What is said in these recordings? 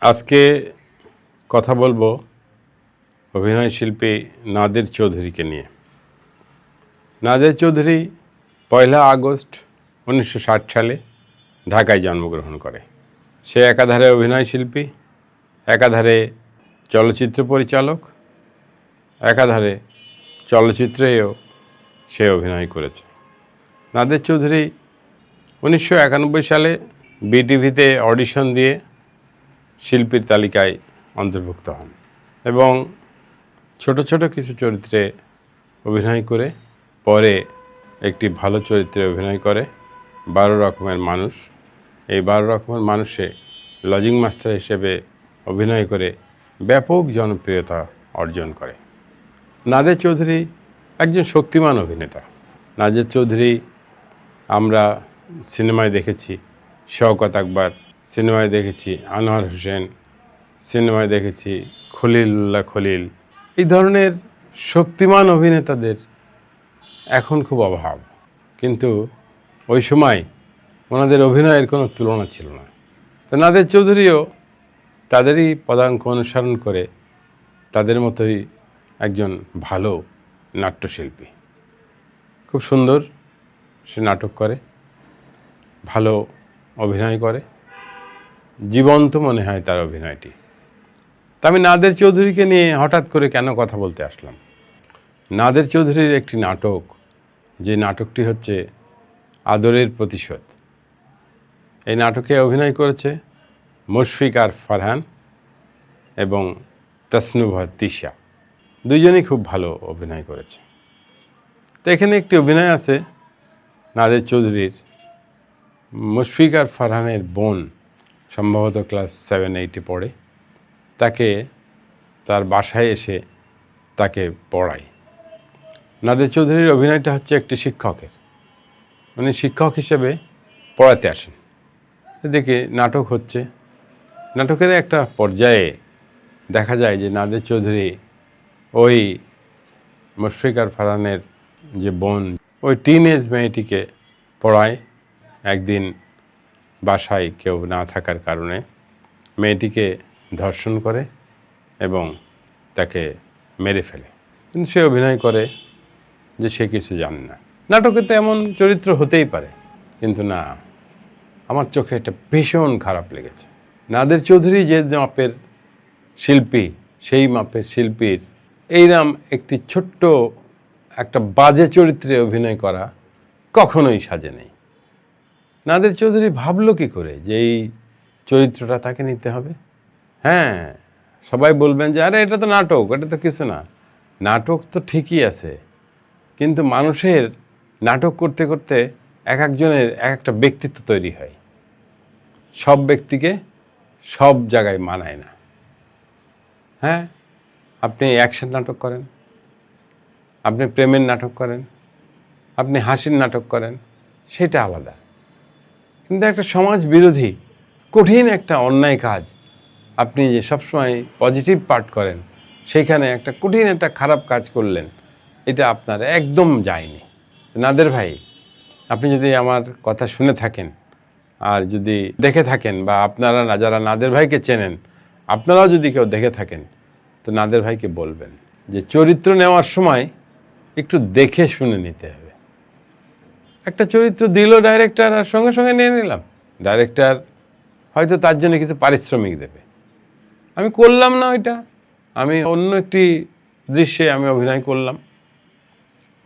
আজকে কথা বলবো অভিনয় শিল্পী নাদের চৌধুরীকে নিয়ে। নাদের চৌধুরী 1 আগস্ট 1960 সালে ঢাকায় জন্মগ্রহণ করে। সে একাধারে অভিনয় শিল্পী, একাধারে চলচ্চিত্র পরিচালক, একাধারে চলচ্চিত্রেও সে অভিনয় করেছে। নাদের চৌধুরী 1991 সালে বিটিভিতে অডিশন দিয়ে শিল্পীর তালিকায় অন্তর্ভুক্ত হন এবং ছোট ছোট কিছু চরিত্রে অভিনয় করে পরে একটি ভালো চরিত্রে অভিনয় করে 12 রকমের মানুষ। এই 12 রকমের মানুষে লজিং মাস্টার হিসেবে অভিনয় করে ব্যাপক জনপ্রিয়তা অর্জন করে। নাদের চৌধুরী একজন শক্তিমান অভিনেতা। নাদের চৌধুরী আমরা সিনেমায় দেখেছি শওকত আকবর, সিনেমায় দেখেছি আনোয়ার হোসেন, সিনেমায় দেখেছি খলিলুল্লাহ খলিল। এই ধরনের শক্তিমান অভিনেতাদের এখন খুব অভাব, কিন্তু ওই সময় ওনাদের অভিনয়ের কোনো তুলনা ছিল না। তো নাদের চৌধুরীও তাদেরই পদাঙ্ক অনুসরণ করে তাদের মতোই একজন ভালো নাট্যশিল্পী। খুব সুন্দর সে নাটক করে, ভালো অভিনয় করে, জীবন্ত মনে হয় তার অভিনয়টি। তা আমি নাদের চৌধুরীকে নিয়ে হঠাৎ করে কেন কথা বলতে আসলাম? নাদের চৌধুরীর একটি নাটক, যে নাটকটি হচ্ছে আদরের প্রতিশোধ। এই নাটকে অভিনয় করেছে মুশফিক আর ফারহান এবং তাসনুভা তিশা, দুইজনই খুব ভালো অভিনয় করেছে। তো এখানে একটি অভিনয় আছে নাদের চৌধুরীর, মুশফিক আর ফারহানের বোন সম্ভবত ক্লাস 7-8-এ পড়ে, তাকে তার বাসায় এসে তাকে পড়ায়। নাদের চৌধুরীর অভিনয়টা হচ্ছে একটি শিক্ষকের, উনি শিক্ষক হিসেবে পড়াতে আসেন। এদিকে নাটক হচ্ছে, নাটকের একটা পর্যায়ে দেখা যায় যে নাদের চৌধুরী ওই মুশফিক আর ফারহানের যে বোন, ওই টিনএজ মেয়েটিকে পড়ায়। একদিন বাসায় কেউ না থাকার কারণে মেয়েটিকে ধর্ষণ করে এবং তাকে মেরে ফেলে, কিন্তু সে অভিনয় করে যে সে কিছু জানে না। নাটকে তো এমন চরিত্র হতেই পারে, কিন্তু না, আমার চোখে এটা ভীষণ খারাপ লেগেছে। নাদের চৌধুরী যে মাপের শিল্পী, সেই মাপের শিল্পীর এইরকম একটি ছোট্ট একটা বাজে চরিত্রে অভিনয় করা কখনোই সাজে নেই। নাদের চৌধুরী ভাবলো কি করে যে এই চরিত্রটা তাকে নিতে হবে? হ্যাঁ, সবাই বলবেন যে আরে এটা তো নাটক, এটা তো কিছু না। নাটক তো ঠিকই আছে, কিন্তু মানুষের নাটক করতে করতে এক একজনের এক একটা ব্যক্তিত্ব তৈরি হয়। সব ব্যক্তিকে সব জায়গায় মানায় না। হ্যাঁ, আপনি অ্যাকশন নাটক করেন, আপনি প্রেমের নাটক করেন, আপনি হাসির নাটক করেন, সেটা আলাদা। কিন্তু একটা সমাজ বিরোধী কঠিন একটা অন্যায় কাজ আপনি যে সবসময় পজিটিভ পার্ট করেন, সেইখানে একটা কঠিন একটা খারাপ কাজ করলেন, এটা আপনার একদম যায়নি। নাদের ভাই, আপনি যদি আমার কথা শুনে থাকেন আর যদি দেখে থাকেন, বা আপনারা যারা নাদের ভাইকে চেনেন আপনারাও যদি কেউ দেখে থাকেন, তো নাদের ভাইকে বলবেন যে চরিত্র নেওয়ার সময় একটু দেখে শুনে নিতে হবে। একটা চরিত্র দিল ডাইরেক্টর, আর সঙ্গে সঙ্গে নিয়ে নিলাম। ডাইরেক্টর হয়তো তার জন্য কিছু পারিশ্রমিক দেবে, আমি করলাম না ওইটা, আমি অন্য একটি দৃশ্যে আমি অভিনয় করলাম,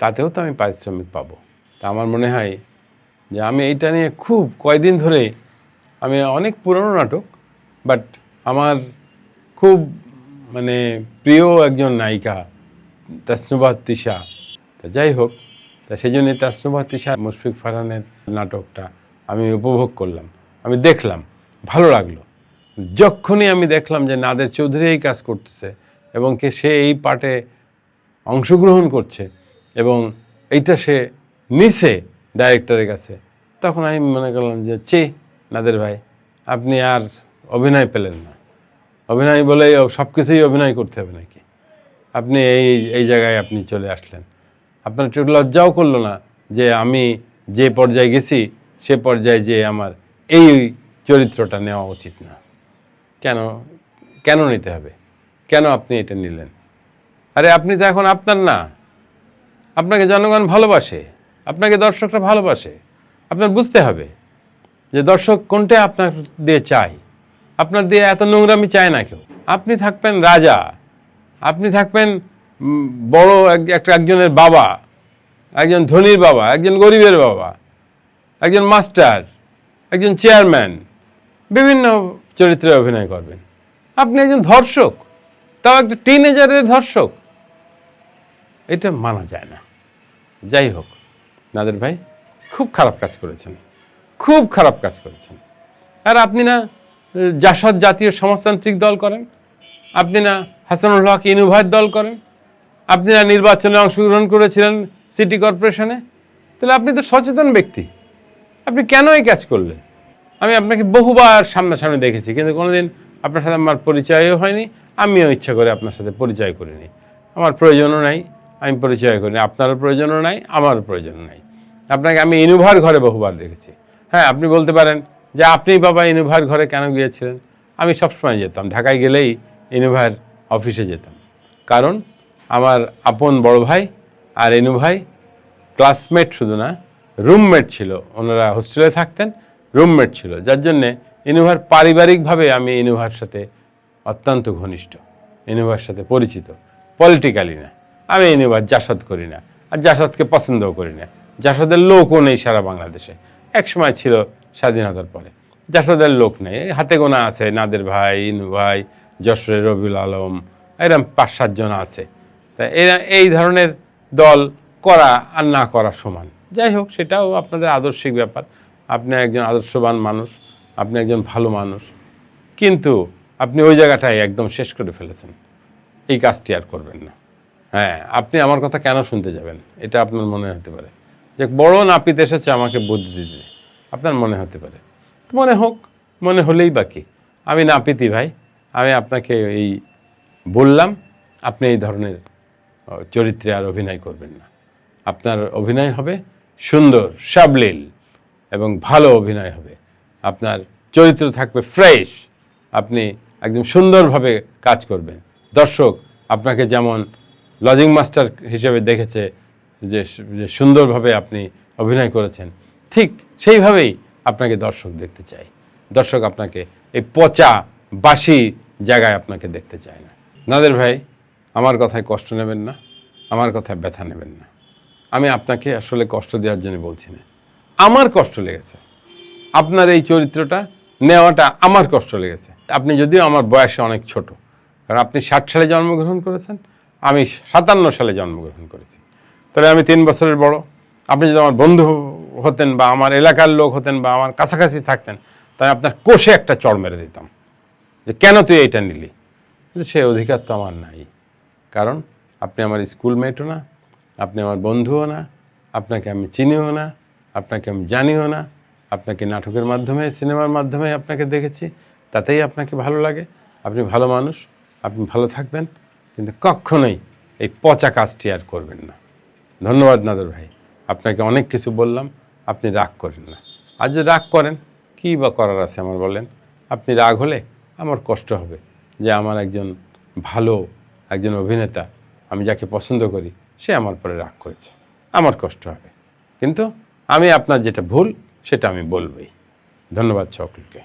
তাতেও তো আমি পারিশ্রমিক পাবো। তা আমার মনে হয় যে আমি এইটা নিয়ে খুব কয়দিন ধরে, আমি অনেক পুরনো নাটক, বাট আমার খুব প্রিয় একজন নায়িকা তাসনুভা তিশা। তা যাই হোক, তা সেই জন্যে তাসনুভা তিশা মুশফিক ফারহানের নাটকটা আমি উপভোগ করলাম, আমি দেখলাম, ভালো লাগলো। যখনই আমি দেখলাম যে নাদের চৌধুরী এই কাজ করতেছে এবং সে এই পার্টে অংশগ্রহণ করছে এবং এইটা সে নিছে ডাইরেক্টরের কাছে, তখন আমি মনে করলাম যে নাদের ভাই, আপনি আর অভিনয় পেলেন না। অভিনয় বলে সব কিছুই অভিনয় করতে হবে নাকি? আপনি এই জায়গায় আপনি চলে আসলেন, আপনার একটু লজ্জাও করলো না যে আমি যে পর্যায়ে গেছি সে পর্যায়ে যে আমার এই চরিত্রটা নেওয়া উচিত না? কেন কেন নিতে হবে? কেন আপনি এটা নিলেন? আরে আপনি তো এখন আপনার না, আপনাকে জনগণ ভালোবাসে, আপনাকে দর্শকরা ভালোবাসে। আপনার বুঝতে হবে যে দর্শক কোনটা আপনার দিয়ে চাই। আপনার দিয়ে এত নোংরামি চায় না কেউ। আপনি থাকবেন রাজা, আপনি থাকবেন বড় একজনের বাবা, একজন ধনীর বাবা, একজন গরিবের বাবা, একজন মাস্টার, একজন চেয়ারম্যান, বিভিন্ন চরিত্রে অভিনয় করবেন। আপনি একজন ধর্ষক, তাও একটা টিনেজারের ধর্ষক, এটা মানা যায় না। যাই হোক, নাদের ভাই খুব খারাপ কাজ করেছেন, খুব খারাপ কাজ করেছেন। আর আপনি না জাসদ জাতীয় সমাজতান্ত্রিক দল করেন, আপনি না হাসানুল হক ইনুভাইট দল করেন, আপনি না নির্বাচনে অংশগ্রহণ করেছিলেন সিটি কর্পোরেশনে, তাহলে আপনি তো সচেতন ব্যক্তি, আপনি কেন এই কাজ করলেন? আমি আপনাকে বহুবার সামনাসামনি দেখেছি, কিন্তু কোনোদিন আপনার সাথে আমার পরিচয়ও হয়নি, আমিও ইচ্ছা করে আপনার সাথে পরিচয় করিনি। আমার প্রয়োজনও নাই, আমি পরিচয় করিনি, আপনারও প্রয়োজনও নাই, আমারও প্রয়োজনও নাই। আপনাকে আমি ইনুভার ঘরে বহুবার দেখেছি। হ্যাঁ, আপনি বলতে পারেন যে আপনি বাবা ইনুভার ঘরে কেন গিয়েছিলেন? আমি সবসময় যেতাম, ঢাকায় গেলেই ইনুভার অফিসে যেতাম, কারণ আমার আপন বড় ভাই আর ইনু ভাই ক্লাসমেট শুধু না, রুমমেট ছিল। ওনারা হোস্টেলে থাকতেন, রুমমেট ছিল, যার জন্যে ইনুভার পারিবারিকভাবে আমি ইনুভার সাথে অত্যন্ত ঘনিষ্ঠ, ইনুভার সাথে পরিচিত। পলিটিক্যালি না, আমি ইনুভার জাসদ করি না, আর জাসদকে পছন্দও করি না। জাসদের লোকও নেই সারা বাংলাদেশে, এক সময় ছিল স্বাধীনতার পরে। জাসদের লোক নেই, হাতে গোনা আছে, নাদের ভাই, ইনু ভাই, যশোরের রবিউল আলম, এরকম 5-7 জন আছে। তা এরা এই ধরনের দল করা আর না করা সমান। যাই হোক, সেটাও আপনাদের আদর্শিক ব্যাপার। আপনি একজন আদর্শবান মানুষ, আপনি একজন ভালো মানুষ, কিন্তু আপনি ওই জায়গাটায় একদম শেষ করে ফেলেছেন। এই কাজটি আর করবেন না। হ্যাঁ, আপনি আমার কথা কেন শুনতে যাবেন, এটা আপনার মনে হতে পারে যে বড় নাপিত এসেছে আমাকে বুদ্ধি দিতে, আপনার মনে হতে পারে। মনে হোক, মনে হলেই বাকি, আমি নাপিতই ভাই। আমি আপনাকে এই বললাম, আপনি এই ধরনের চরিত্রে আর অভিনয় করবেন না। আপনার অভিনয় হবে সুন্দর, সাবলীল এবং ভালো অভিনয় হবে। আপনার চরিত্র থাকবে ফ্রেশ, আপনি একদম সুন্দরভাবে কাজ করবেন। দর্শক আপনাকে যেমন লজিং মাস্টার হিসেবে দেখেছে, যে সুন্দরভাবে আপনি অভিনয় করেছেন, ঠিক সেইভাবেই আপনাকে দর্শক দেখতে চায়। দর্শক আপনাকে এই পচা বাসি জায়গায় আপনাকে দেখতে চায় না। নাদের ভাই, আমার কথায় কষ্ট নেবেন না, আমার কথায় ব্যথা নেবেন না। আমি আপনাকে আসলে কষ্ট দেওয়ার জন্য বলছি না, আমার কষ্ট লেগেছে আপনার এই চরিত্রটা নেওয়াটা, আমার কষ্ট লেগেছে। আপনি যদিও আমার বয়সে অনেক ছোট, কারণ আপনি 60 সালে জন্মগ্রহণ করেছেন, আমি 57 সালে জন্মগ্রহণ করেছি, তবে আমি 3 বছরের বড়। আপনি যদি আমার বন্ধু হতেন বা আমার এলাকার লোক হতেন বা আমার কাছাকাছি থাকতেন, তাই আপনার কোষে একটা চড় মেরে দিতাম যে কেন তুই এইটা নিলি। কিন্তু সেই অধিকার তো আমার নাই, কারণ আপনি আমার স্কুলমেটও না, আপনি আমার বন্ধুও না, আপনাকে আমি চিনিও না, আপনাকে আমি জানিও না। আপনাকে নাটকের মাধ্যমে, সিনেমার মাধ্যমে আপনাকে দেখেছি, তাতেই আপনাকে ভালো লাগে। আপনি ভালো মানুষ, আপনি ভালো থাকবেন, কিন্তু কখনোই এই পচা কাজটি আর করবেন না। ধন্যবাদ নাদের ভাই, আপনাকে অনেক কিছু বললাম, আপনি রাগ করেন না। আর যদি রাগ করেন, কী বা করার আছে আমার বলেন? আপনি রাগ হলে আমার কষ্ট হবে যে আমার একজন ভালো একজন অভিনেতা, আমি যাকে পছন্দ করি, সে আমার পরে রাগ করেছে, আমার কষ্ট হবে। কিন্তু আমি আপনার যেটা ভুল সেটা আমি বলবই। ধন্যবাদ সকলকে।